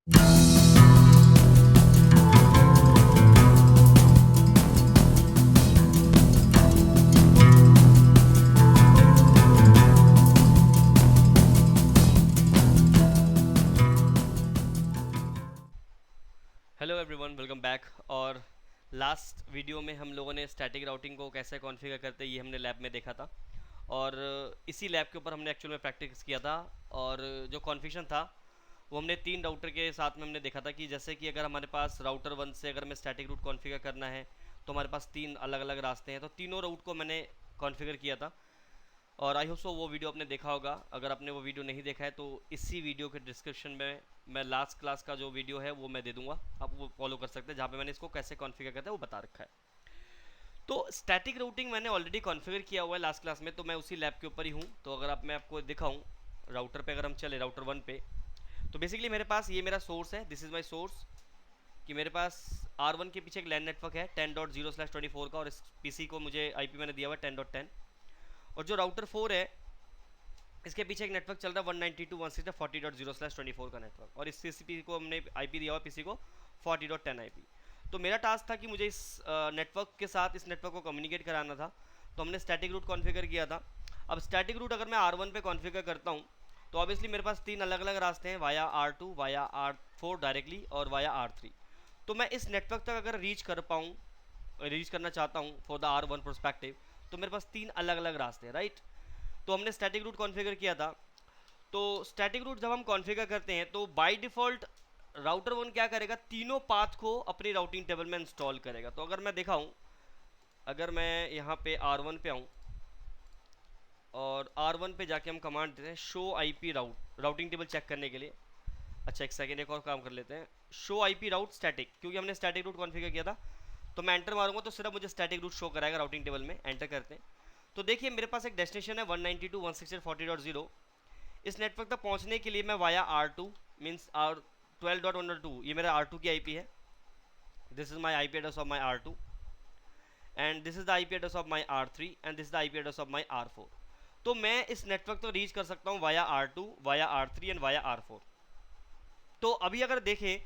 Hello everyone, welcome back. और last video में हम लोगों ने स्टैटिक राउटिंग को कैसे कॉन्फ़िगर करते हैं ये हमने लैब में देखा था। और इसी लैब के ऊपर हमने एक्चुअल में प्रैक्टिस किया था। और जो कॉन्फ़िगरेशन था वो हमने 3 राउटर के साथ में हमने देखा था कि जैसे कि अगर हमारे पास राउटर 1 से अगर हमें स्टैटिक रूट कॉन्फ़िगर करना है तो हमारे पास 3 अलग अलग रास्ते हैं। तो तीनों रूट को मैंने कॉन्फ़िगर किया था और आई होप सो वो वीडियो आपने देखा होगा। अगर आपने वो वीडियो नहीं देखा है तो इसी वीडियो के डिस्क्रिप्शन में मैं लास्ट क्लास का जो वीडियो है वो मैं दे दूंगा, आप वो फॉलो कर सकते हैं, जहाँ पे मैंने इसको कैसे कॉन्फ़िगर करता है वो बता रखा है। तो स्टैटिक रूटिंग मैंने ऑलरेडी कॉन्फ़िगर किया हुआ है लास्ट क्लास में, तो मैं उसी लैब के ऊपर ही हूँ। तो अगर मैं आपको दिखाऊँ राउटर पे, अगर हम चले राउटर 1 पे, तो बेसिकली मेरे पास ये मेरा सोर्स है, दिस इज़ माई सोर्स। कि मेरे पास R1 के पीछे एक लैन नेटवर्क है 10.0/24 का, और इस पीसी को मुझे आईपी मैंने दिया हुआ है 10.10। और जो राउटर 4 है इसके पीछे एक नेटवर्क चल रहा है 192.168.40.0/24 का नेटवर्क, और इस पीसी को हमने आईपी दिया हुआ पीसी को 40.10 आईपी। तो मेरा टास्क था कि मुझे इस नेटवर्क के साथ इस नेटवर्क को कम्युनिकेट कराना था। तो हमने स्टैटिक रूट कॉन्फ़िगर किया था। अब स्टैटिक रूट अगर मैं R1 पे कॉन्फ़िगर करता हूँ तो ऑब्वियसली मेरे पास 3 अलग अलग रास्ते हैं, via R2, via R4 directly, और वाया R3। तो मैं इस नेटवर्क तक अगर रीच करना चाहता हूँ फॉर द R1 परस्पेक्टिव, तो मेरे पास 3 अलग अलग रास्ते हैं, राइट। तो हमने स्टैटिक रूट कॉन्फ़िगर किया था। तो स्टैटिक रूट जब हम कॉन्फ़िगर करते हैं तो बाय डिफ़ॉल्ट राउटर 1 क्या करेगा, तीनों पाथ को अपनी राउटिंग टेबल में इंस्टॉल करेगा। तो अगर मैं दिखाऊं, अगर मैं यहाँ पे R1 पे आऊँ और R1 पे जाके हम कमांड देते हैं show IP route, routing table check करने के लिए। अच्छा, एक सेकेंड, एक और काम कर लेते हैं, शो आईपी राउट स्टैटिक, क्योंकि हमने स्टैटिक रूट कॉन्फ़िगर किया था। तो मैं एंटर मारूंगा तो सिर्फ मुझे स्टैटिक रूट शो कराएगा राउटिंग टेबल में। एंटर करते हैं तो देखिए मेरे पास एक डेस्टिनेशन है 192.168.40.0। इस नेटवर्क तक पहुंचने के लिए मैं वाया R2 मीन्स R12.1.2, ये मेरा R2 की आईपी है, this is my IP address of my R2, and this is the IP address of my R3, and this is the IP address of my R4। तो मैं इस network तक reach कर सकता हूँ via R2, via R3 and via R4। तो अभी अगर देखें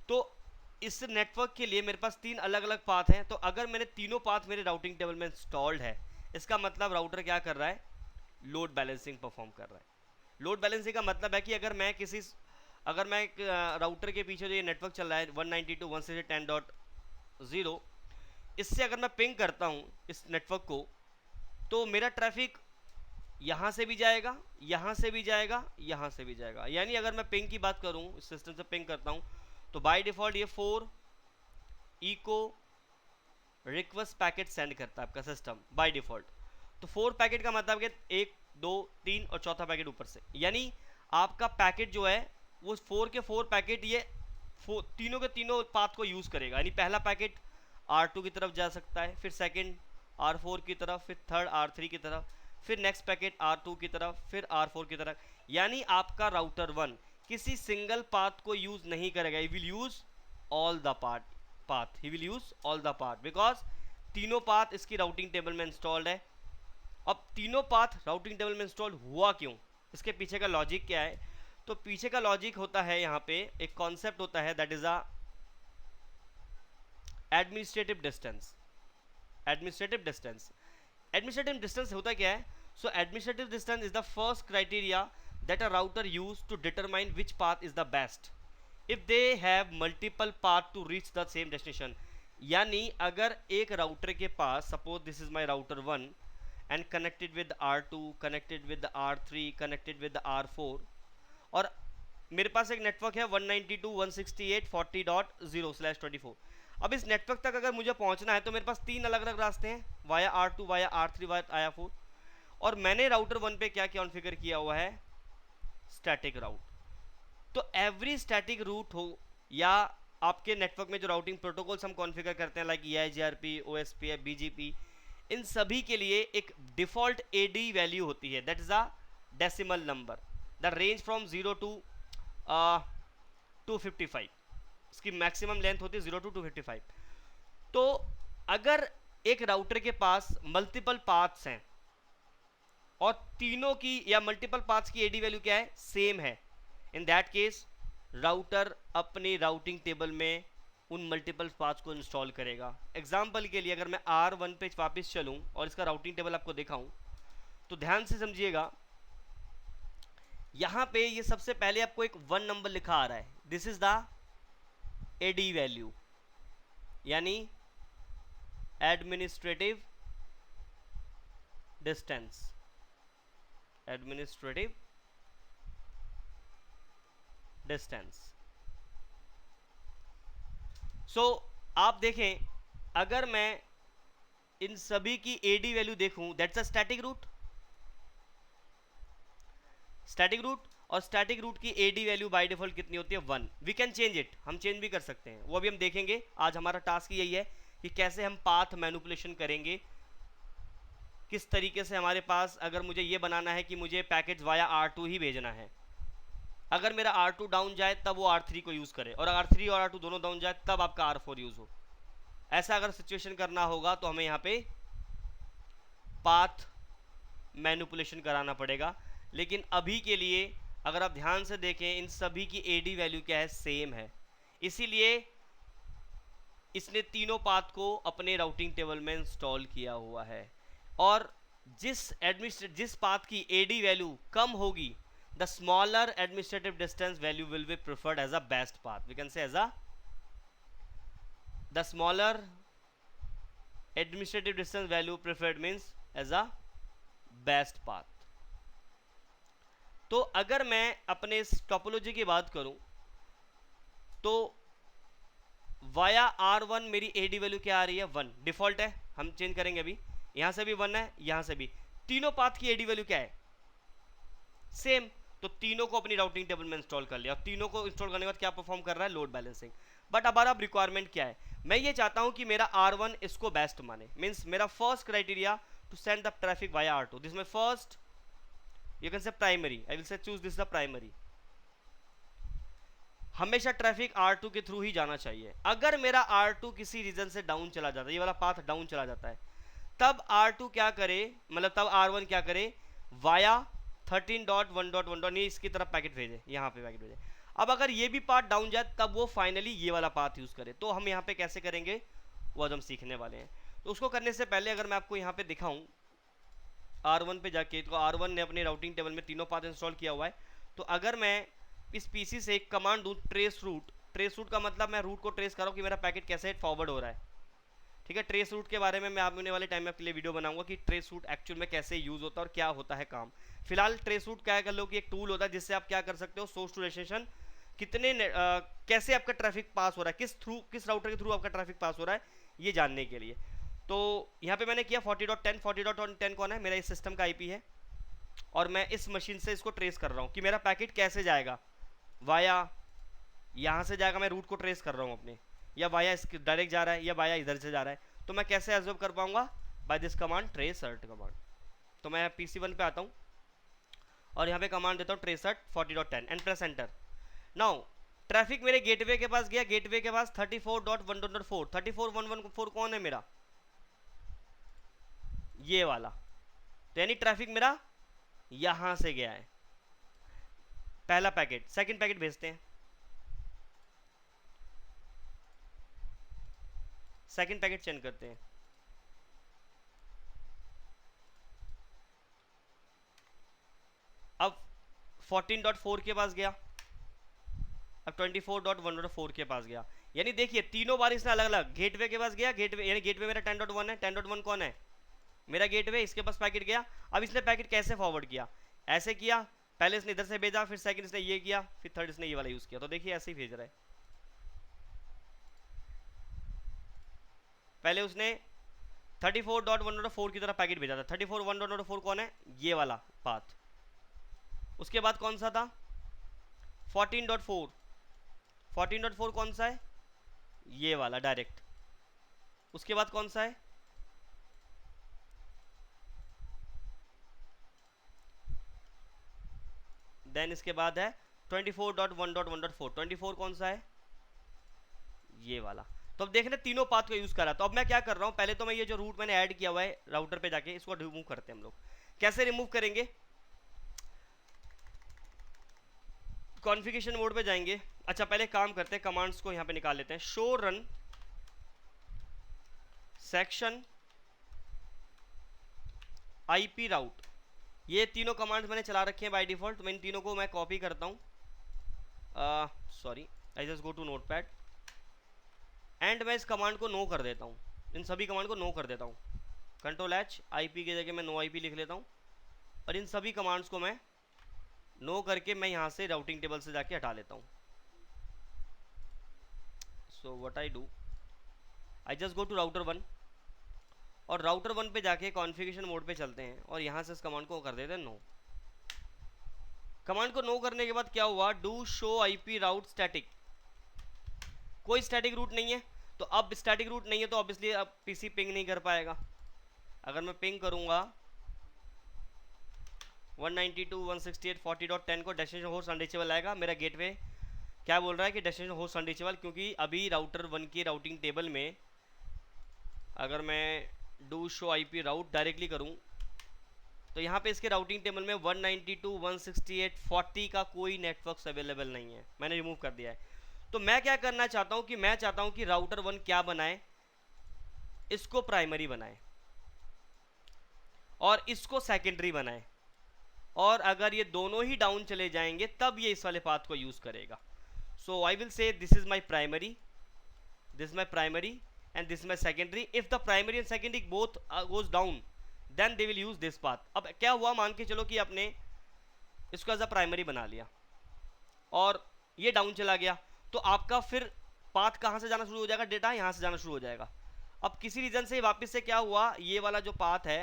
तो इस नेटवर्क के लिए मेरे पास 3 अलग अलग पाथ हैं। तो अगर मैंने तीनों पाथ मेरे राउटिंग टेबल में इंस्टॉल्ड है, इसका मतलब राउटर क्या कर रहा है, लोड बैलेंसिंग परफॉर्म कर रहा है। लोड बैलेंसिंग का मतलब है कि अगर मैं एक राउटर के पीछे जो ये नेटवर्क चल रहा है 192.168.10.0, इससे अगर मैं पिंग करता हूँ इस नेटवर्क को, तो मेरा ट्रैफिक यहाँ से भी जाएगा, यहाँ से भी जाएगा, यहाँ से भी जाएगा। यानी अगर मैं पिंग की बात करूँ, इस सिस्टम से पिंग करता हूँ, तो बाय डिफ़ॉल्ट ये 4 इको रिक्वेस्ट पैकेट सेंड करता है आपका सिस्टम बाय डिफ़ॉल्ट। तो 4 पैकेट का मतलब कि 1, 2, 3 और चौथा पैकेट ऊपर से, यानी आपका पैकेट जो है वो 4 के 4 पैकेट ये तीनों के तीनों पाथ को यूज़ करेगा। यानी पहला पैकेट R2 की तरफ जा सकता है, फिर सेकंड R4 की तरफ, फिर थर्ड R3 की तरफ, फिर नेक्स्ट पैकेट R2 की तरफ, फिर R4 की तरफ। यानी आपका राउटर 1 किसी सिंगल पाथ को यूज़ नहीं करेगा, he will use all the path, he will use all the path, because तीनों पाथ इसकी राउटिंग टेबल में इंस्टॉल्ड है। अब तीनों पाथ राउटिंग टेबल में इंस्टॉल हुआ क्यों, इसके पीछे का लॉजिक क्या है। तो पीछे का लॉजिक होता है, यहाँ पे एक कॉन्सेप्ट होता है, that is a administrative distance. Administrative distance administrative distance होता क्या है। So administrative distance is the first criteria that a router use to determine which path is the best if they have multiple path to reach the same destination. यानी अगर एक router के पास, suppose this is my router 1 and connected with R2, connected with the R3, connected with the R4, और मेरे पास एक network है 192.168.40.0/24। अब इस नेटवर्क तक अगर मुझे पहुंचना है तो मेरे पास 3 अलग अलग रास्ते हैं, via R2, via R3, via R4। और मैंने राउटर 1 पे क्या कॉन्फ़िगर किया हुआ है, स्टैटिक राउट। तो एवरी स्टैटिक रूट हो या आपके नेटवर्क में जो राउटिंग प्रोटोकॉल्स हम कॉन्फ़िगर करते हैं, लाइक EIGRP, OSPF, BGP, इन सभी के लिए एक डिफ़ॉल्ट AD वैल्यू होती है, that is a decimal number that range from 0 to 255। इसकी मैक्सिमम लेंथ होती है 0 टू 255। तो अगर एक राउटर के पास मल्टीपल पाथ्स हैं और तीनों की या मल्टीपल पाथ्स की AD वैल्यू क्या है, सेम है, इन दैट केस राउटर अपनी राउटिंग टेबल में उन मल्टीपल पाथ्स को इंस्टॉल करेगा। एग्जाम्पल के लिए अगर मैं R1 पे वापस चलूँ और इसका राउटिंग टेबल आपको दिखाऊं, तो ध्यान से समझिएगा, यहाँ पे ये सबसे पहले आपको एक 1 नंबर लिखा आ रहा है, this is the AD value, यानी administrative distance, administrative distance. So आप देखें, अगर मैं इन सभी की एडी वैल्यू देखूं, that's a static route, static route, और स्टैटिक रूट की एडी वैल्यू बाय डिफॉल्ट कितनी होती है 1। वी कैन चेंज इट, हम चेंज भी कर सकते हैं, वो भी हम देखेंगे। आज हमारा टास्क यही है कि कैसे हम पाथ मैनिपुलेशन करेंगे, किस तरीके से हमारे पास, अगर मुझे ये बनाना है कि मुझे पैकेट वाया R2 ही भेजना है, अगर मेरा R2 डाउन जाए तब वो R3 को यूज़ करे, और R3 और R2 दोनों डाउन जाए तब आपका R4 यूज़ हो। ऐसा अगर सिचुएशन करना होगा तो हमें यहाँ पे पाथ मैनिपुलेशन कराना पड़ेगा। लेकिन अभी के लिए अगर आप ध्यान से देखें, इन सभी की एडी वैल्यू क्या है, सेम है, इसीलिए इसने तीनों पाथ को अपने राउटिंग टेबल में इंस्टॉल किया हुआ है। और जिस पाथ की एडी वैल्यू कम होगी, the smaller administrative distance value will be preferred as a best path. We can say as a, the smaller administrative distance value preferred means as a best path. तो अगर मैं अपने इस topology की बात करूं, तो वाया R1 मेरी एडी वैल्यू क्या आ रही है, 1 डिफॉल्ट है, हम चेंज करेंगे अभी, यहां से भी 1 है, यहां से भी, तीनों पाथ की एडी वैल्यू क्या है, सेम। तो तीनों को अपनी राउटिंग टेबल में इंस्टॉल कर लिया, और तीनों को इंस्टॉल करने के बाद क्या परफॉर्म कर रहा है, लोड बैलेंसिंग। बट अब आप रिक्वायरमेंट क्या है, मैं ये चाहता हूं कि मेरा R1 इसको बेस्ट माने, मींस मेरा first criteria to send the traffic via R2, this my first, you can say primary, I will say choose this the primary. हमेशा ट्रैफिक R2 के थ्रू ही जाना चाहिए। अगर मेरा R2 किसी रीजन से डाउन चला जाता है, ये वाला पाथ डाउन चला जाता है, तब R2 क्या करे, मतलब तब R1 क्या करे, वाया 13.1.1. ये इसकी तरफ पैकेट भेजे, यहाँ पे पैकेट भेजे। अब अगर ये भी पार्ट डाउन जाए तब वो फाइनली ये वाला पाथ यूज करे। तो हम यहाँ पे कैसे करेंगे वो आज हम सीखने वाले हैं। तो उसको करने से पहले अगर मैं आपको यहाँ पे दिखाऊं R1 पे जाके, तो R1 ने अपने राउटिंग टेबल में तीनों पाथ इंस्टॉल किया हुआ है। तो अगर मैं इस पीसी से एक कमांड दूं, ट्रेस रूट, ट्रेस रूट का मतलब मैं रूट को ट्रेस कर रहा हूँ कि मेरा पैकेट कैसे फॉरवर्ड हो रहा है, ठीक है। ट्रेस रूट के बारे में मैं आने वाले टाइम में आपके लिए वीडियो बनाऊंगा कि ट्रेस रूट एक्चुअल में कैसे यूज होता है और क्या होता है काम। फिलहाल ट्रेस रूट क्या कर लो कि एक टूल होता है जिससे आप क्या कर सकते हो, सोर्स टू डेस्टिनेशन कितने कैसे आपका ट्रैफिक पास हो रहा है, किस राउटर के थ्रू आपका ट्रैफिक पास हो रहा है, ये जानने के लिए। तो यहाँ पे मैंने किया 40.10, 40.10 कौन है, मेरा इस सिस्टम का आईपी है, और मैं इस मशीन से इसको ट्रेस कर रहा हूँ कि मेरा पैकेट कैसे जाएगा, वाया यहाँ से जाएगा, मैं रूट को ट्रेस कर रहा हूँ अपने, या वाया डायरेक्ट जा रहा है, या वाया इधर से जा रहा है। तो मैं कैसे ऑब्जर्व कर पाऊंगा, by this command tracert command. तो मैं PC1 पे आता हूँ और यहाँ पे कमांड देता हूँ tracert 40.10 and press enter. Now traffic मेरे गेटवे के पास गया, गेटवे के पास 34.1.4, 34.1.4 कौन है मेरा, ये वाला। तो यानी ट्रैफिक मेरा यहां से गया है, पहला पैकेट। सेकंड पैकेट भेजते हैं, सेकंड पैकेट चेंज करते हैं। अब 14.4 के पास गया, अब 24.1.4 के पास गया। यानी देखिए तीनों बार इसने अलग अलग, गेटवे के पास गया, गेटवे यानी गेटवे मेरा 10.1 है, 10.1 कौन है, मेरा गेटवे, इसके पास पैकेट गया। अब इसने पैकेट कैसे फॉरवर्ड किया, ऐसे किया, पहले इसने इधर से भेजा, फिर सेकंड इसने ये किया, फिर थर्ड इसने ये वाला यूज किया। तो देखिए ऐसे ही भेज रहा है, पहले उसने 34.1.4 की तरफ पैकेट भेजा था, 34.1.4 कौन है, ये वाला पाथ। उसके बाद कौन सा था 14.4, 14.4 कौन सा है, ये वाला डायरेक्ट। उसके बाद कौन सा है, देन इसके बाद है 24.1.1.4, 24 कौन सा है, ये वाला। तो अब देखने तीनों पाथ को यूज कर रहा। तो अब मैं क्या कर रहा हूं, पहले तो मैं ये जो रूट मैंने ऐड किया हुआ है राउटर पे जाके इसको रिमूव करते हैं हम लोग। कैसे रिमूव करेंगे, कॉन्फ़िगरेशन मोड पे जाएंगे। अच्छा पहले काम करते हैं, कमांड्स को यहाँ पे निकाल लेते हैं। Show run section IP route, ये तीनों कमांड्स मैंने चला रखे हैं बाय डिफॉल्ट। तो मैं इन तीनों को मैं कॉपी करता हूँ, sorry I just go to notepad and मैं इस कमांड को नो कर देता हूँ, इन सभी कमांड को नो कर देता हूँ। कंट्रोल एच, आईपी की जगह मैं नो आईपी लिख लेता हूँ और इन सभी कमांड्स को मैं नो करके मैं यहाँ से राउटिंग टेबल से जाके हटा लेता हूँ। So what I do, I just go to router 1 और राउटर 1 पे जाके कॉन्फ़िगरेशन मोड पे चलते हैं और यहाँ से इस कमांड को कर देते हैं नो। कमांड को नो करने के बाद क्या हुआ, do show IP route static, कोई स्टैटिक रूट नहीं है। तो अब स्टैटिक रूट नहीं है तो ऑब्वियसली अब पीसी पिंग नहीं कर पाएगा। अगर मैं पिंग करूंगा 192.168.40.10 को डेस्टिनेशन होस्ट अनरीचेबल आएगा। मेरा गेटवे क्या बोल रहा है कि डेस्टिनेशन होस्ट अनरीचेबल, क्योंकि अभी राउटर 1 की राउटिंग टेबल में अगर मैं do show IP route directly करूं तो यहाँ पे इसके राउटिंग टेबल में 192.168.40 का कोई नेटवर्क अवेलेबल नहीं है, मैंने रिमूव कर दिया है। तो मैं क्या करना चाहता हूँ कि मैं चाहता हूँ कि राउटर 1 क्या बनाए, इसको प्राइमरी बनाए और इसको सेकेंडरी बनाए, और अगर ये दोनों ही डाउन चले जाएंगे तब ये इस वाले पाथ को यूज करेगा। So I will say this is my primary, this is my primary and this is my secondary. If the primary and secondary both goes down then they will use this path. अब क्या हुआ, मान के चलो कि आपने इसको as a primary बना लिया और ये डाउन चला गया, तो आपका फिर पाथ कहाँ से जाना शुरू हो जाएगा, डेटा यहाँ से जाना शुरू हो जाएगा। अब किसी रीजन से वापस से क्या हुआ, ये वाला जो पाथ है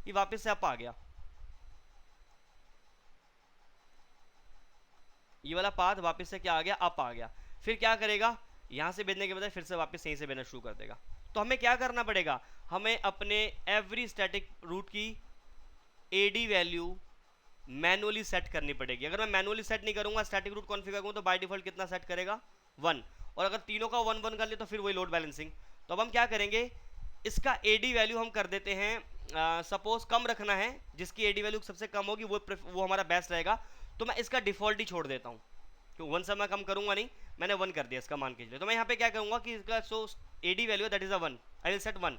ये वापस से अप आ गया, ये वाला पाथ वापस से क्या आ गया, अप आ गया। फिर क्या करेगा, यहाँ से भेजने के बजाय फिर से वापस यहीं से भेजना शुरू कर देगा। तो हमें क्या करना पड़ेगा, हमें अपने एवरी स्टैटिक रूट की एडी वैल्यू मैनुअली सेट करनी पड़ेगी। अगर मैं मैनुअली सेट नहीं करूंगा, स्टैटिक रूट कॉन्फ़िगर करूंगा तो बाय डिफॉल्ट कितना सेट करेगा, 1, और अगर तीनों का 1 1 कर ले तो फिर वही लोड बैलेंसिंग। तो अब हम क्या करेंगे, इसका एडी वैल्यू हम कर देते हैं, सपोज कम रखना है, जिसकी एडी वैल्यू सबसे कम होगी वो हमारा बेस्ट रहेगा। तो मैं इसका डिफॉल्ट ही छोड़ देता हूँ, क्यों 1 से मैं कम करूंगा नहीं, मैंने 1 कर दिया इसका मान के लिए। तो मैं यहाँ पे क्या करूंगा कि इसका so AD value that is a 1, I will set 1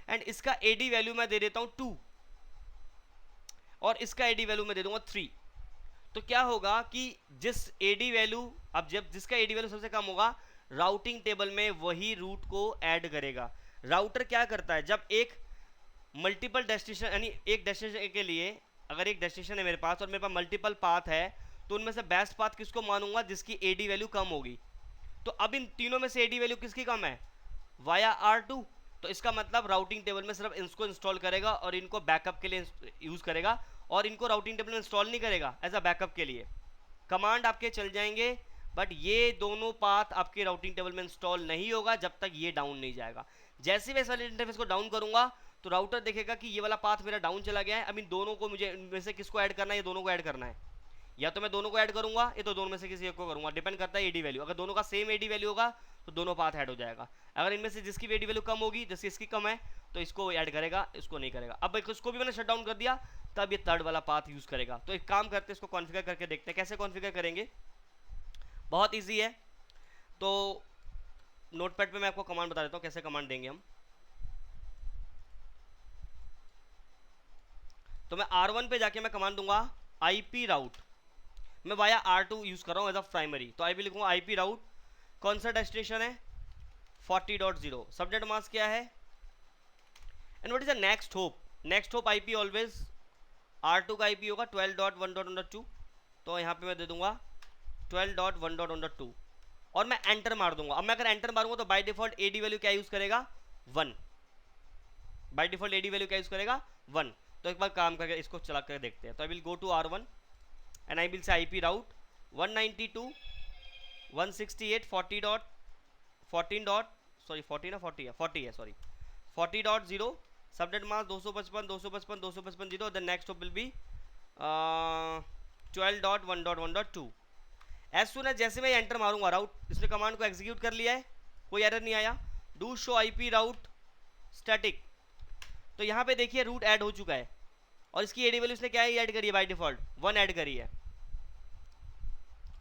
and इसका एडी वैल्यू मैं दे देता हूँ 2 और इसका एडी वैल्यू मैं दे दूंगा 3। तो क्या होगा कि जिस एडी वैल्यू, अब जब जिसका एडी वैल्यू सबसे कम होगा, राउटिंग टेबल में वही रूट को ऐड करेगा। राउटर क्या करता है, जब एक मल्टीपल डेस्टिनेशन, यानी एक डेस्टिनेशन के लिए अगर एक डेस्टिनेशन है मेरे पास और मेरे पास मल्टीपल पाथ है, तो उनमें से बेस्ट पाथ किसको मानूंगा, जिसकी एडी वैल्यू कम होगी। तो अब इन तीनों में से एडी वैल्यू किसकी कम है, वाया R2। तो इसका मतलब राउटिंग टेबल में सिर्फ इसको इंस्टॉल करेगा और इनको बैकअप के लिए यूज करेगा, और इनको राउटिंग टेबल में इंस्टॉल नहीं करेगा एज अ बैकअप के लिए। कमांड आपके चल जाएंगे बट ये दोनों पाथ आपके राउटिंग टेबल में इंस्टॉल नहीं होगा जब तक ये डाउन नहीं जाएगा। जैसे मैं इस वाले इंटरफेस को डाउन करूंगा तो राउटर देखेगा कि ये वाला पाथ मेरा डाउन चला गया है। अब इन दोनों को मुझे इनमें से किसको ऐड करना है, ये दोनों को ऐड करना है, या तो मैं दोनों को ऐड करूंगा या तो दोनों में से किसी एक को करूंगा, डिपेंड करता है एडी वैल्यू। अगर दोनों का सेम एडी वैल्यू होगा तो दोनों पाथ ऐड हो जाएगा। अगर इनमें से जिसकी एडी वैल्यू कम होगी, जैसे इसकी कम है, तो इसको ऐड करेगा, इसको नहीं करेगा। अब इसको भी मैंने शट डाउन कर दिया, तब ये थर्ड वाला पाथ यूज करेगा। तो एक काम करते हैं, इसको कॉन्फ़िगर करके देखते हैं कैसे कॉन्फ़िगर करेंगे। बहुत ईजी है, तो नोटपैड पे मैं आपको कमांड बता देता हूँ कैसे कमांड देंगे हम। तो मैं R1 पे जाके मैं कमांड दूंगा IP राउट, मैं वाया R2 यूज कर रहा हूँ एज अ प्राइमरी। तो IP लिखूंगा IP राउट, कौन सा डेस्टिनेशन है 40.0, सब्जेक्ट मास्क क्या है, and what is the next hope, next hop IP always R2 का IP होगा 12.1.2। तो यहाँ पे मैं दे दूंगा 12.1.2 और मैं एंटर मार दूंगा। अब मैं अगर एंटर मारूंगा तो बाय डिफॉल्ट एडी वैल्यू क्या यूज करेगा, 1। बाय डिफॉल्ट एडी वैल्यू क्या यूज करेगा, 1। तो एक बार काम करके इसको चला कर देखते हैं। तो I will go to R1 and I will say IP route 40.0 subject mask 255 0, then next will be 12.1.1.2। As soon as जैसे मैं एंटर मारूंगा राउट, इसने कमांड को एग्जीक्यूट कर लिया है, कोई एरर नहीं आया। Do show IP route static, तो यहाँ पे देखिए रूट ऐड हो चुका है और इसकी एडी वैल्यू इसने क्या है ऐड करी है, बाय डिफॉल्ट 1 ऐड करी है।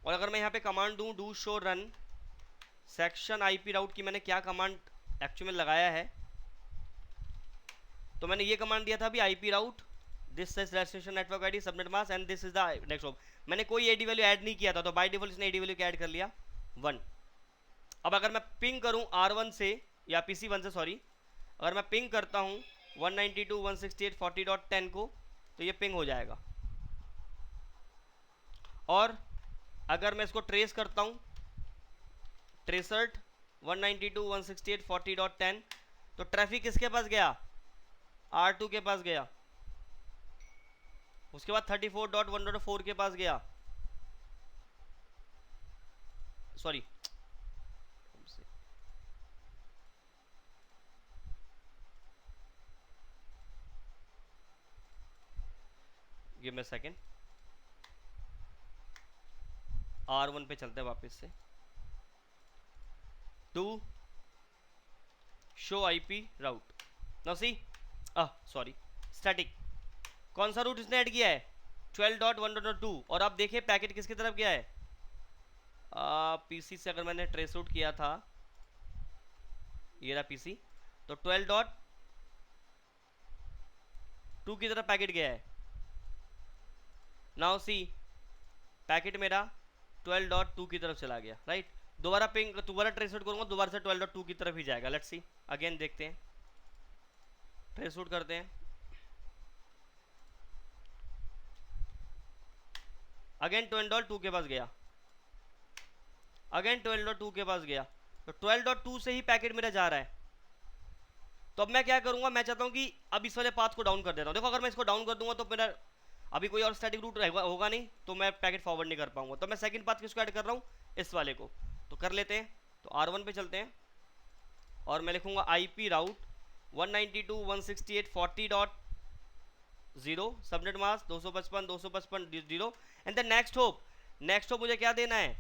और अगर मैं यहाँ पे कमांड दूँ do show run section IP route की मैंने क्या कमांड एक्चुअली में लगाया है, तो मैंने ये कमांड दिया था अभी IP route this is registration network ID subnet mask and this is the next hop. मैंने कोई एडी वैल्यू ऐड नहीं किया था, तो बाय डिफॉल्ट इसने एडी वैल्यू क्या ऐड कर लिया 1। अब अगर मैं पिंग करूं R1 से या PC1 से सॉरी, अगर मैं पिंग करता हूं 192.168.40.10 को, तो ये पिंग हो जाएगा। और अगर मैं इसको ट्रेस करता हूं ट्रेसर्ट 192.168.40.10, तो ट्रैफिक किसके पास गया, R2 के पास गया, उसके बाद 34.1.4 के पास गया, sorry give me second, R1 पे चलते हैं वापस से, to show IP route. Now see sorry static, कौन सा रूट इसने ऐड किया है 12.1.2, और आप देखिए पैकेट किसकी तरफ गया है, पीसी से अगर मैंने ट्रेस रूट किया था, ये रहा पीसी, तो 12.2 की तरफ पैकेट गया है। नाउ सी पैकेट मेरा 12.2 की तरफ चला गया, राइट। दोबारा पिंग दोबारा ट्रेस आउट करूंगा, दोबारा से 12.2 की तरफ ही जाएगा। लेट्स सी अगेन, देखते हैं, ट्रेस आउट करते हैं, अगेन 12.2 के पास गया, अगेन 12.2 के पास गया, तो 12.2 से ही पैकेट मेरा जा रहा है। तो अब मैं क्या करूंगा, मैं चाहता हूं कि अब इस वाले पाथ को डाउन कर देता हूं। देखो अगर मैं इसको डाउन कर दूंगा तो मेरा अभी कोई और स्टैटिक रूट होगा नहीं, तो मैं पैकेट फॉरवर्ड नहीं कर पाऊंगा। तो मैं सेकंड पाथ किसको ऐड कर रहा हूँ, इस वाले को, तो कर लेते हैं। तो R1 पे चलते हैं और मैं लिखूंगा IP route 192.168.40.0 subnet mask 255.255.0 and the next hope मुझे क्या देना है,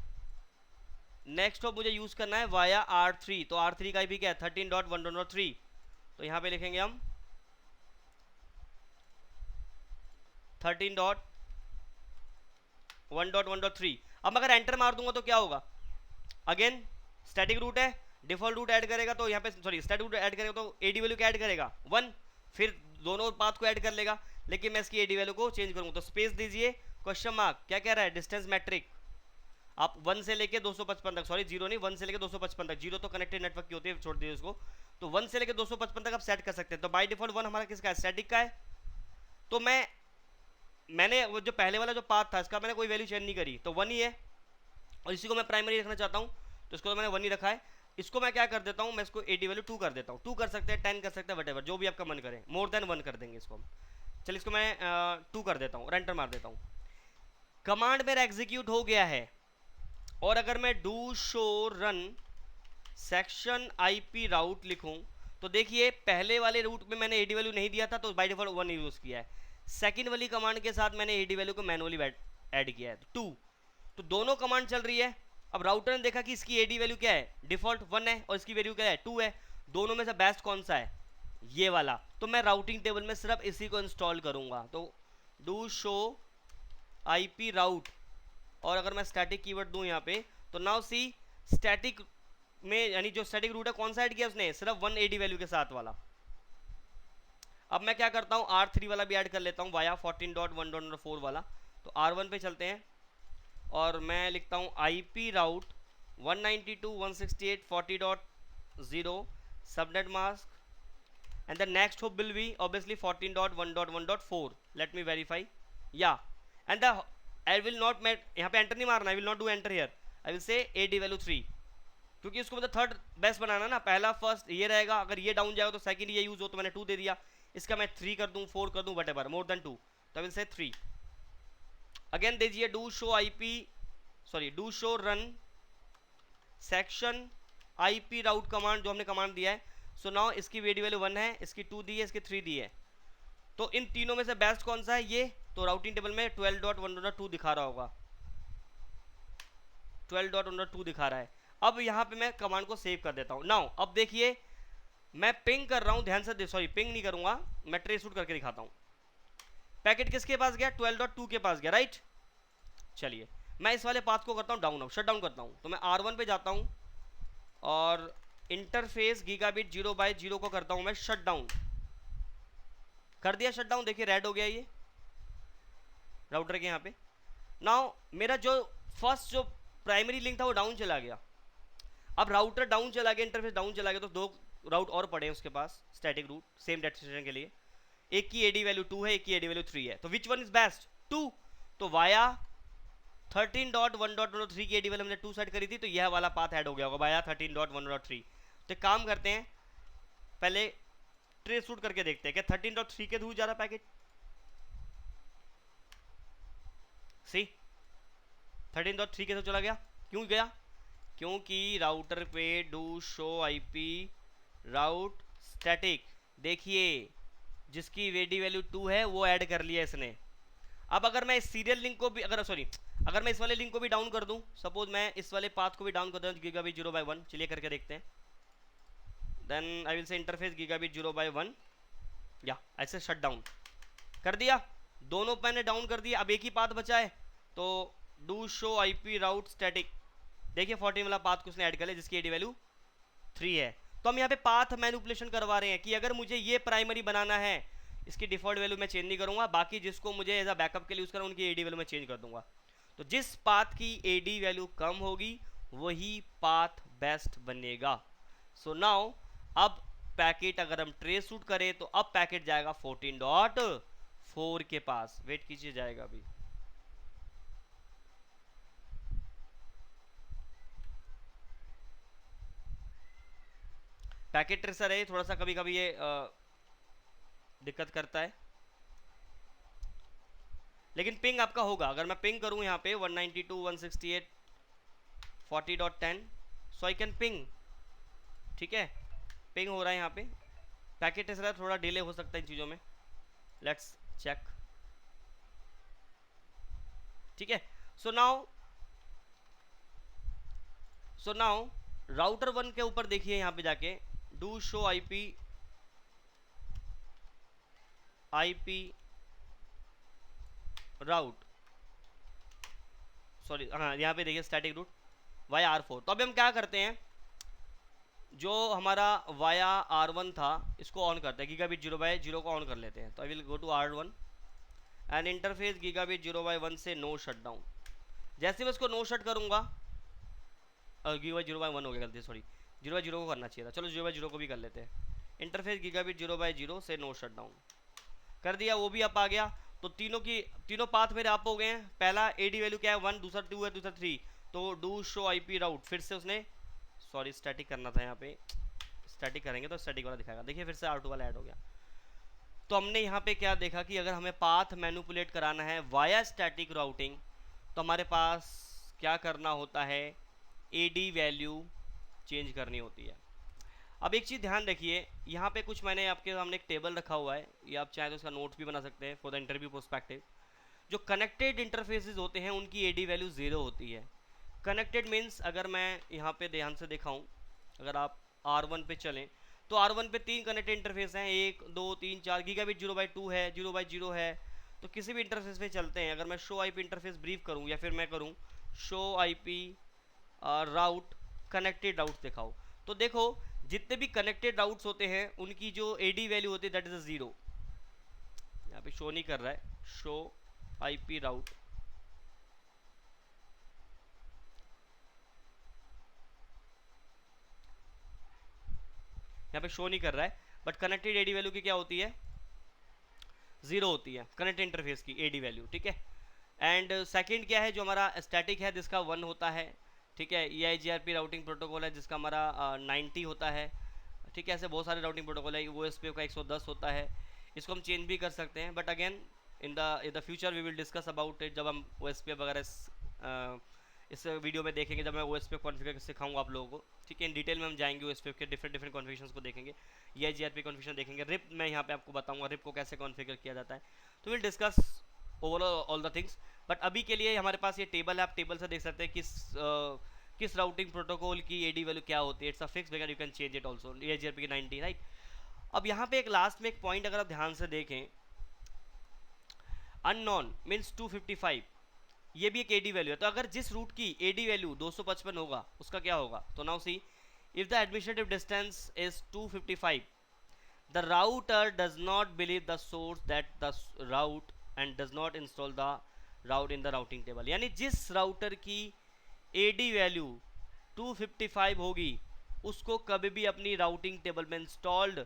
नेक्स्ट होप मुझे यूज करना है वाया R3। तो R3 का IP क्या है 13.1.3, तो यहाँ पे लिखेंगे हम 13.1.1.3। अब अगर एंटर मार दूंगा तो क्या होगा, अगेन स्टैटिक रूट है, डिफॉल्ट रूट ऐड करेगा, तो यहाँ पे सॉरी स्टैटिक रूट ऐड करेगा तो एडी वैल्यू क्या ऐड करेगा 1, फिर दोनों पाथ को ऐड कर लेगा। लेकिन मैं इसकी एडी वैल्यू को चेंज करूंगा, तो स्पेस दीजिए, क्वेश्चन मार्क, क्या कह रहा है, डिस्टेंस मैट्रिक। आप 1 से लेके 255 तक, सॉरी 0 नहीं, 1 से लेके 255 तक, 0 तो कनेक्टेड नेटवर्क की होती है, छोड़ दीजिए उसको। तो 1 से लेके 255 तक आप सेट कर सकते हैं। तो बाय डिफॉल्ट 1 हमारा किसका है, स्टैटिक का है। तो मैंने वो जो पहले वाला जो पाथ था इसका मैंने कोई वैल्यू चेंज नहीं करी, तो 1 ही है, और इसी को मैं प्राइमरी रखना चाहता हूँ, तो इसको तो मैंने 1 ही रखा है। इसको मैं क्या कर देता हूँ, मैं इसको एडी वैल्यू 2 कर देता हूँ, 2 कर सकते हैं, 10 कर सकते हैं, वटेवर जो भी आपका मन करे, मोर देन 1 कर देंगे इसको हम। चलिए इसको मैं 2 कर देता हूँ, एंटर मार देता हूँ। कमांड मेरा एग्जीक्यूट हो गया है, और अगर मैं do show run section IP route लिखूं, तो देखिए पहले वाले रूट में मैंने एडी वैल्यू नहीं दिया था, तो बाय डिफॉल्ट 1 यूज किया है। सेकंड वाली कमांड के साथ मैंने एडी वैल्यू को मैनुअली ऐड किया है, 2। तो दोनों कमांड चल रही है। अब राउटर ने देखा कि इसकी एडी वैल्यू क्या है, डिफॉल्ट 1 है, और इसकी वैल्यू क्या है 2 है, दोनों में से बेस्ट कौन सा है, ये वाला। तो मैं राउटिंग टेबल में सिर्फ इसी को इंस्टॉल करूंगा, तो डू शो आईपी राउट, और अगर मैं स्टैटिक कीवर्ड दूं यहाँ पे, तो नाउ सी स्टैटिक में यानी जो स्टैटिक रूट है कौन सा ऐड किया उसने, सिर्फ 1 एडी वैल्यू के साथ वाला। अब मैं क्या करता हूँ, R3 वाला भी ऐड कर लेता हूँ वाया 14.1.4 वाला। तो R1 पे चलते हैं और मैं लिखता हूँ IP route 192.168.40.0 subnet mask and the next hop will be obviously 14.1.1.4। Let me verify या and the I will not met, यहाँ पे एंटर नहीं मारना, I will not do enter here, I will say AD value 3, क्योंकि इसको मतलब third best बनाना ना, पहला फर्स्ट ये रहेगा, अगर ये डाउन जाएगा तो सेकंड ये यूज हो, तो मैंने 2 दे दिया, इसका मैं 3 कर दूं, 4 कर दूं, व्हाटएवर मोर देन 2, तो आई विल से 3। अगेन दीजिए do show IP sorry do show run section IP route command, जो हमने कमांड दिया है। सो नाउ इसकी एडी वैल्यू 1 है, इसकी 2 दी है, इसकी 3 दी है, तो इन तीनों में से बेस्ट कौन सा है, ये। तो राउटिंग टेबल में 12.1.2 दिखा रहा होगा, 12.1.2 दिखा रहा है। अब यहाँ पे मैं कमांड को सेव कर देता हूँ। नाउ अब देखिए मैं पिंग कर रहा हूँ, ध्यान से, सॉरी पिंग नहीं करूंगा, मैं ट्रेस आउट करके दिखाता हूँ। पैकेट किसके पास गया, 12.2 के पास गया, राइट। चलिए मैं इस वाले पाथ को करता हूँ डाउन, अब शट डाउन करता हूँ। तो मैं R1 पे जाता हूँ और इंटरफेस गीगाबिट 0/0 को करता हूँ मैं शट डाउन। कर दिया शट डाउन, देखिए रेड हो गया ये राउटर के यहाँ पे। नाउ मेरा जो फर्स्ट जो प्राइमरी लिंक था वो डाउन चला गया। अब राउटर डाउन चला गया, इंटरफेस डाउन चला गया, तो दो राउट और पड़े हैं उसके पास स्टैटिक रूट सेम डेस्टिनेशन के लिए। एक की एडी वैल्यू 2 है, एक की एडी वैल्यू 3 है, तो विच वन इज बेस्ट? 2। तो वाया 13.1.3 की एडी वैल्यू हमने 2 सेट करी थी, तो यह वाला पाथ ऐड हो गया होगा वाया 13.1.3। तो एक काम करते हैं, पहले ट्रेस रूट करके देखते हैं कि 13.3 के थ्रू जा रहा पैकेट। सी 13.3 के थ्रू चला गया, क्यों गया? क्योंकि राउटर पे do show IP route static, देखिए जिसकी एडी वैल्यू 2 है वो ऐड कर लिया इसने। अब अगर मैं इस सीरियल लिंक को भी अगर मैं इस वाले लिंक को भी डाउन कर दूं, सपोज मैं इस वाले पाथ को भी डाउन कर दूं गीगाबिट 0/1, चलिए करके देखते हैं। Then I will say interface gigabit 0/1 या ऐसे शट डाउन कर दिया, दोनों मैंने डाउन कर दिया। अब एक ही पाथ बचा है, तो do show IP route static, देखिए 14 वाला पाथ को उसने ऐड कर लिया जिसकी एडी वैल्यू 3 है। तो हम यहाँ पे पाथ मैनिपुलेशन करवा रहे हैं कि अगर मुझे ये प्राइमरी बनाना है, इसकी डिफॉल्ट वैल्यू मैं चेंज नहीं करूंगा, बाकी जिसको मुझे एज अ बैकअप के लिए यूज करूँ उनकी एडी वैल्यू मैं चेंज कर दूंगा। तो जिस पाथ की एडी वैल्यू कम होगी वही पाथ बेस्ट बनेगा। सो नाउ अब पैकेट अगर हम ट्रेस रूट करें तो अब पैकेट जाएगा 14.4 के पास, वेट कीजिए जाएगा अभी। पैकेट ट्रेसर है, थोड़ा सा कभी कभी ये दिक्कत करता है, लेकिन पिंग आपका होगा। अगर मैं पिंग करूं यहाँ पे 192.168.40.10, सो आई कैन पिंग, ठीक है, पिंग हो रहा है यहाँ पे। पैकेट ट्रेसर थोड़ा डिले हो सकता है इन चीज़ों में, लेट्स चेक, ठीक है। सो नाउ राउटर 1 के ऊपर देखिए यहाँ पे जाके do show IP route, sorry हाँ यहाँ पे देखिए स्टैटिक रूट वाया R4। तो अभी हम क्या करते हैं, जो हमारा वाया R1 था इसको ऑन करते हैं, गीगाबिट 0/0 को ऑन कर लेते हैं। तो I will go to R1 and interface gigabit 0/1 say no shut down. जैसे मैं इसको नो शट करूंगा, गीगाबिट 0/1 हो गया, गलती सॉरी 0/0 को करना चाहिए था, चलो 0/0 को भी कर लेते हैं। इंटरफेस गीगाबिट 0/0 से नो शट डाउन कर दिया, वो भी अप आ गया। तो तीनों पाथ मेरे अप हो गए हैं। पहला एडी वैल्यू क्या है 1, दूसरा 2 है, दूसरा 3। तो डू शो आईपी राउट, फिर से उसने सॉरी स्टैटिक करना था, यहाँ पे स्टैटिक करेंगे तो स्टैटिक वाला दिखाएगा, देखिए फिर से R2 वाला ऐड हो गया। तो हमने यहाँ पे क्या देखा कि अगर हमें पाथ मैनिपुलेट कराना है वाया स्टैटिक राउटिंग, तो हमारे पास क्या करना होता है, एडी वैल्यू चेंज करनी होती है। अब एक चीज़ ध्यान रखिए, यहाँ पे कुछ मैंने आपके सामने एक टेबल रखा हुआ है, ये आप चाहे तो इसका नोट भी बना सकते हैं फॉर द इंटरव्यू पर्सपेक्टिव। जो कनेक्टेड इंटरफेसेस होते हैं उनकी एडी वैल्यू 0 होती है। कनेक्टेड मीन्स अगर मैं यहाँ पे ध्यान से दिखाऊँ, अगर आप R1 पे चलें तो R1 पे 3 कनेक्टेड इंटरफेस हैं, 1 2 3 4, गीगाबिट 0/2 है, 0/0 है। तो किसी भी इंटरफेस पे चलते हैं, अगर मैं शो आईपी इंटरफेस ब्रीफ करूँ या फिर मैं करूँ शो आईपी राउट कनेक्टेड राउट दिखाओ, तो देखो जितने भी कनेक्टेड राउट्स होते हैं उनकी जो एडी वैल्यू होती है दैट इज अ 0। यहाँ पे शो नहीं कर रहा है, शो आईपी राउट, यहाँ पे शो नहीं कर रहा है, बट कनेक्टेड एडी वैल्यू की क्या होती है, 0 होती है कनेक्टेड इंटरफेस की एडी वैल्यू, ठीक है। एंड सेकंड क्या है, जो हमारा स्टैटिक है जिसका 1 होता है, ठीक है। EIGRP राउटिंग प्रोटोकॉल है जिसका हमारा 90 होता है, ठीक है। ऐसे बहुत सारे राउटिंग प्रोटोकॉल है, OSPF का 110 होता है, इसको हम चेंज भी कर सकते हैं, but again in the future we will discuss about it, जब हम OSPF वगैरह इस वीडियो में देखेंगे, जब मैं OSPF कॉन्फ़िगर सिखाऊंगा आप लोगों को, ठीक है। इन डिटेल में हम जाएंगे OSPF के डिफरेंट कॉन्फ़िगरेशंस को देखेंगे, EIGRP कॉन्फ़िगरेशन देखेंगे, रिप मैं यहाँ पे आपको बताऊंगा रिप को कैसे कॉन्फ़िगर किया जाता है। तो will discuss overall all the things, but अभी के लिए हमारे पास ये टेबल है, आप टेबल से देख सकते हैं किस राउटिंग प्रोटोकॉल की एडी वैल्यू क्या होती है। इट्स अ फिक्स वगैरह, you can change it also, EIGRP की 90, राइट। अब यहाँ पे एक लास्ट में एक पॉइंट अगर आप ध्यान से देखें, अननोन मीन्स 255, ये भी एक एडी वैल्यू है, तो अगर जिस रूट की एडी वैल्यू 255 होगा उसका क्या होगा, तो now see if the administrative distance is 255 the router does not believe the source that the route and does not install the route in the routing table। यानी जिस राउटर की AD value 255 होगी उसको कभी भी अपनी राउटिंग टेबल में installed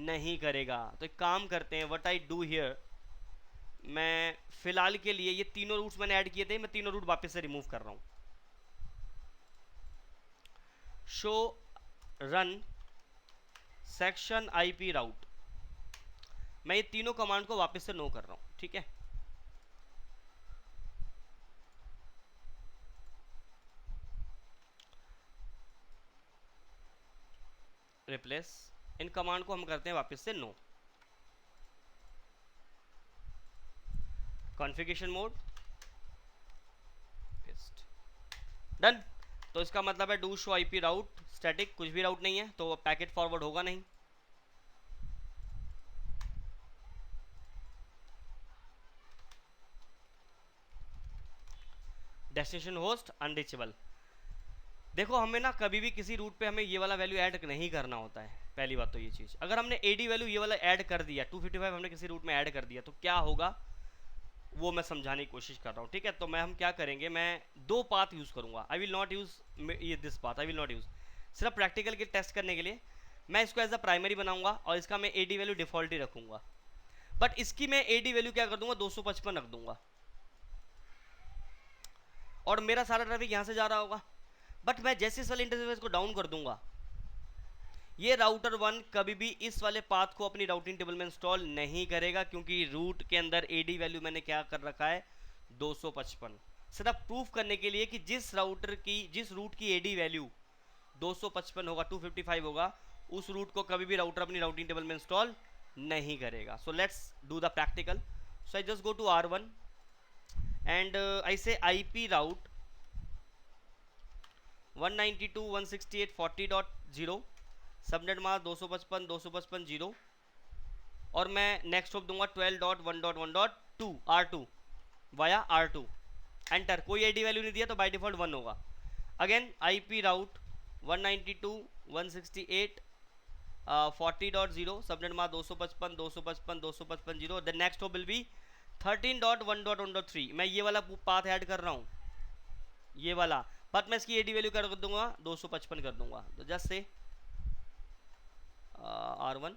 नहीं करेगा। तो एक काम करते हैं, व्हाट आई डू हियर, मैं फिलहाल के लिए ये तीनों रूट्स मैंने ऐड किए थे, मैं तीनों रूट वापस से रिमूव कर रहा हूं। Show run section IP route, मैं ये तीनों कमांड को वापस से नो कर रहा हूं, ठीक है। रिप्लेस, इन कमांड को हम करते हैं वापस से no. Configuration mode paste, done. तो इसका मतलब है do show IP route static, कुछ भी राउट नहीं है तो पैकेट फॉरवर्ड होगा नहीं। डेस्टिनेशन होस्ट अनरीचेबल, देखो हमें ना कभी भी किसी रूट पे हमें ये वाला वैल्यू ऐड नहीं करना होता है। पहली बात तो ये चीज़, अगर हमने एडी वैल्यू ये वाला ऐड कर दिया 255 हमने किसी रूट में ऐड कर दिया तो क्या होगा वो मैं समझाने की कोशिश कर रहा हूँ, ठीक है। तो हम क्या करेंगे, मैं दो पाथ यूज़ करूँगा, आई विल नॉट यूज़ ये this path, I will not use, सिर्फ प्रैक्टिकल के टेस्ट करने के लिए मैं इसको एज अ प्राइमरी बनाऊंगा और इसका मैं एडी वैल्यू डिफॉल्ट ही रखूँगा। बट इसकी मैं एडी वैल्यू क्या कर दूंगा, 255 रख दूंगा और मेरा सारा ट्रैफिक यहाँ से जा रहा होगा। बट मैं जैसे इस वाले इंटरफेस को डाउन कर दूंगा, ये राउटर 1 कभी भी इस वाले पाथ को अपनी राउटिंग टेबल में इंस्टॉल नहीं करेगा, क्योंकि रूट के अंदर एडी वैल्यू मैंने क्या कर रखा है 255, सिर्फ प्रूफ करने के लिए कि जिस रूट की एडी वैल्यू 255 होगा 255 होगा उस रूट को कभी भी राउटर अपनी राउटिंग टेबल में इंस्टॉल नहीं करेगा। So let's do the practical. So I just go to R1 and I say IP route 192.168.40.0 subnet mask 255.255.0 और मैं नेक्स्ट होप दूंगा 12.1.1.2 R2 वाया R2 एंटर। कोई आईडी वैल्यू नहीं दिया तो बाय डिफॉल्ट 1 होगा। Again IP route 192.168.40.0 subnet mask 255.255.255.0 the next hop will be 13.1.1.3। मैं ये वाला पाथ ऐड कर रहा हूँ, ये वाला, बट मैं इसकी एडी वैल्यू कर दूंगा 255 कर दूंगा। तो just say R1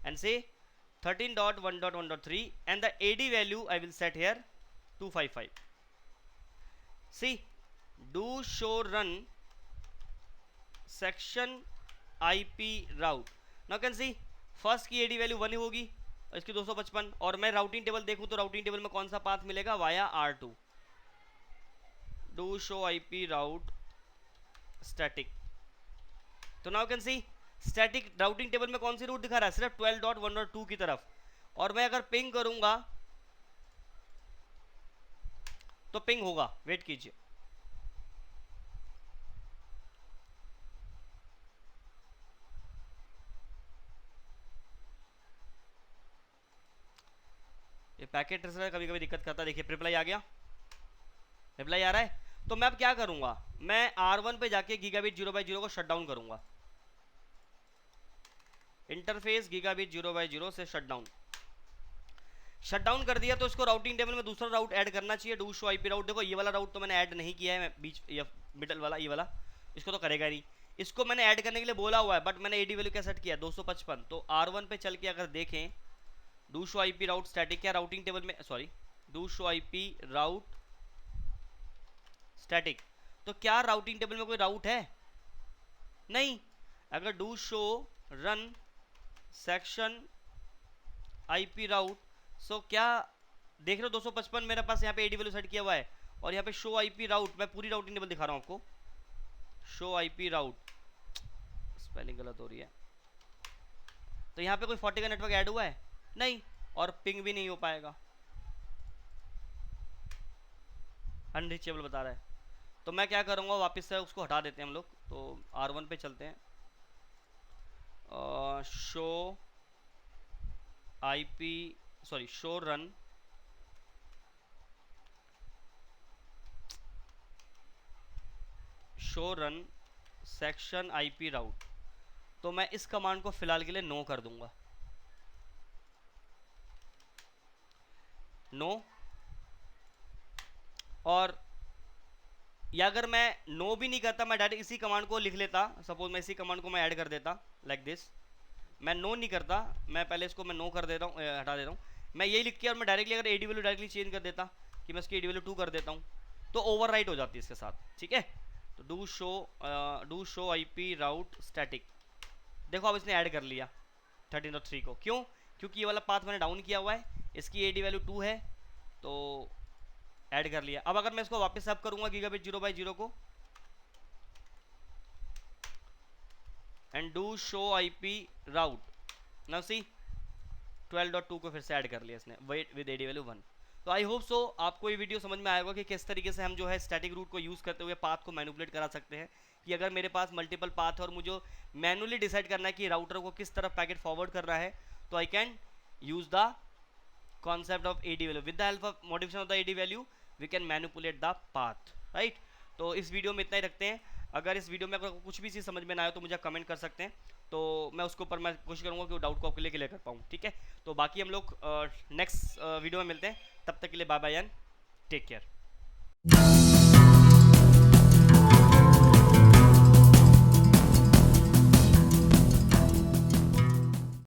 and say 13.1.1.3 and the AD value I will set here 255. See, do show run section IP route. Now can see first की AD वैल्यू 1 ही होगी और इसकी 255 और मैं राउटिंग टेबल देखूं तो राउटिंग टेबल में कौन सा पाथ मिलेगा, via R2। Do show IP route static, तो now can see static routing table में कौन सी रूट दिखा रहा है, सिर्फ 12.1.2 की तरफ। और मैं अगर पिंग करूंगा तो पिंग होगा, वेट कीजिए। ये पैकेट ट्रेसर कभी कभी दिक्कत करता है। देखिए रिप्लाई आ गया, रिप्लाई आ रहा है। तो मैं अब क्या करूंगा, मैं R1 पे जाके गीगाबिट 0/0 को शट डाउन करूंगा। इंटरफेस गीगाबिट 0/0 से शट डाउन कर दिया तो इसको राउटिंग टेबल में दूसरा राउट ऐड करना चाहिए, डू शो IP राउट। देखो ये वाला राउट तो मैंने ऐड नहीं किया है, मैं बीच या मिडल वाला ये वाला, इसको तो करेगा नहीं, इसको मैंने ऐड करने के लिए बोला हुआ है, बट मैंने एडी वैल्यू क्या सेट किया 255। तो R1 पे चल के अगर देखें do show IP route static, क्या राउटिंग टेबल में, sorry do show IP route static, तो क्या राउटिंग टेबल में कोई राउट है, नहीं। अगर do show run section IP राउट, सो क्या देख रहे हो 255 मेरे पास यहाँ पे एडी वैल्यू सेट किया हुआ है और यहाँ पे शो IP राउट, मैं पूरी राउटिंग टेबल दिखा रहा हूँ आपको। शो IP राउट, स्पेलिंग गलत हो रही है, तो यहाँ पे कोई 40 का नेटवर्क ऐड हुआ है नहीं, और पिंग भी नहीं हो पाएगा, अनरीचेबल बता रहा है। तो मैं क्या करूँगा, वापस से उसको हटा देते हैं हम लोग। तो R1 पे चलते हैं, show IP sorry show run show run section IP route, तो मैं इस कमांड को फिलहाल के लिए नो कर दूंगा, नो। और या अगर मैं नो भी नहीं करता, मैं डायरेक्ट इसी कमांड को लिख लेता, सपोज मैं इसी कमांड को मैं ऐड कर देता लाइक दिस। मैं नो नहीं करता, मैं पहले इसको मैं नो कर देता हूँ, हटा देता हूँ। मैं यही लिख के और मैं डायरेक्टली अगर एडी वैल्यू डायरेक्टली चेंज कर देता कि मैं इसकी एडी वैल्यू 2 कर देता हूँ, तो ओवरराइट हो जाती है इसके साथ, ठीक है। तो do show IP route static, देखो अब इसने ऐड कर लिया 13.3 को। क्यों? क्योंकि ये वाला पाथ मैंने डाउन किया हुआ है, इसकी एडी वैल्यू 2 है, तो ऐड कर लिया। अब अगर मैं इसको वापस अप करूंगा गीगाबिट 0/0 को, and do show IP route, now सी 12.2 को फिर से ऐड कर लिया इसने विद एडी वैल्यू 1। तो आई होप सो आपको ये वीडियो समझ में आएगा कि किस तरीके से हम जो है स्टैटिक रूट को यूज़ करते हुए पाथ को मैनिपुलेट करा सकते हैं। कि अगर मेरे पास मल्टीपल पाथ है और मुझे मैनुअली डिसाइड करना है कि राउटर को किस तरफ पैकेट फॉरवर्ड करना है, तो I can use the concept of AD value. With the help of modification of the AD value, we can manipulate the path, right? तो इस वीडियो में इतना ही रखते हैं। अगर इस वीडियो में अगर कुछ भी चीज़ समझ में ना आए तो मुझे कमेंट कर सकते हैं, तो मैं उसके ऊपर मैं कोशिश करूँगा कि वो डाउट को आपके लिए क्लियर कर पाऊँ, ठीक है। तो बाकी हम लोग नेक्स्ट वीडियो में मिलते हैं, तब तक के लिए bye bye and take care.